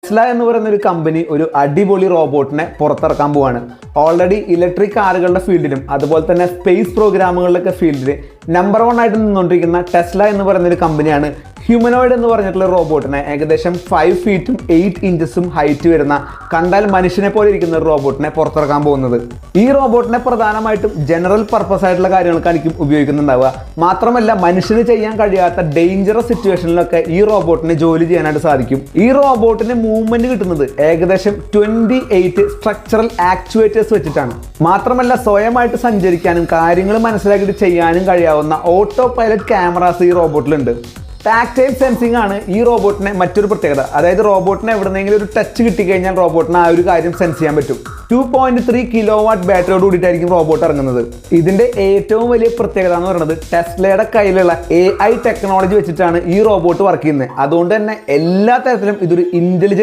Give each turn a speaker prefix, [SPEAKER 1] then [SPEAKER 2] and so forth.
[SPEAKER 1] Tesla എന്ന് പറയുന്ന ഒരു കമ്പനി ഒരു അടിപൊളി റോബോട്ടിനെ പുറത്തിറക്കാൻ പോവാണ്. ഓൾറെഡി ഇലക്ട്രിക് കാറുകളുടെ ഫീൽഡിലും അതുപോലെ തന്നെ സ്പേസ് പ്രോഗ്രാമുകളുടെ ഫീൽഡിൽ നമ്പർ 1 ആയിട്ട് നിന്നുകൊണ്ടിരിക്കുന്ന ടെസ്ല എന്ന് പറയുന്ന ഒരു കമ്പനിയാണ് ഹ്യൂമനോയിഡ് എന്ന് പറഞ്ഞിട്ടുള്ള റോബോട്ടിനെ ഏകദേശം 5 ഫീറ്റും 8 ഇഞ്ചസും ഹൈറ്റ് വരുന്ന കണ്ടാൽ മനുഷ്യനെ പോലെ ഇരിക്കുന്ന ഒരു റോബോട്ടിനെ പുറത്തിറക്കാൻ പോകുന്നത്. ഈ റോബോട്ടിനെ പ്രധാനമായിട്ടും ജനറൽ പർപ്പസ് ആയിട്ടുള്ള കാര്യങ്ങൾക്കായിരിക്കും ഉപയോഗിക്കുന്നുണ്ടാവുക. മാത്രമല്ല മനുഷ്യന് ചെയ്യാൻ കഴിയാത്ത ഡേഞ്ചറസ് സിറ്റുവേഷനിലൊക്കെ ഈ റോബോട്ടിന് ജോലി ചെയ്യാനായിട്ട് സാധിക്കും. ഈ റോബോട്ടിന് മൂവ്മെന്റ് കിട്ടുന്നത് ഏകദേശം 28 സ്ട്രക്ചറൽ ആക്ച്വേറ്റേഴ്സ് വെച്ചിട്ടാണ്. മാത്രമല്ല സ്വയമായിട്ട് സഞ്ചരിക്കാനും കാര്യങ്ങൾ മനസ്സിലാക്കിയിട്ട് ചെയ്യാനും കഴിയാവുന്ന ഓട്ടോ പൈലറ്റ് ക്യാമറാസ് ഈ റോബോട്ടിലുണ്ട്. ടാക്ടൈൽ സെൻസിങ് ആണ് ഈ റോബോട്ടിനെ മറ്റൊരു പ്രത്യേകത. അതായത് റോബോട്ടിന് എവിടെന്നെങ്കിലും ഒരു ടച്ച് കിട്ടിക്കഴിഞ്ഞാൽ റോബോട്ടിന് ആ ഒരു കാര്യം സെൻസ് ചെയ്യാൻ പറ്റും. 2.3 കിലോവാട്ട് ബാറ്ററിയോട് കൂടിയിട്ടായിരിക്കും റോബോട്ട് ഇറങ്ങുന്നത്. ഇതിന്റെ ഏറ്റവും വലിയ പ്രത്യേകത എന്ന് പറയുന്നത് ടെസ്ലയുടെ കയ്യിലുള്ള AI ടെക്നോളജി വെച്ചിട്ടാണ് ഈ റോബോട്ട് വർക്ക് ചെയ്യുന്നത്. അതുകൊണ്ട് തന്നെ എല്ലാ തരത്തിലും ഇതൊരു ഇന്റലിജന്റ്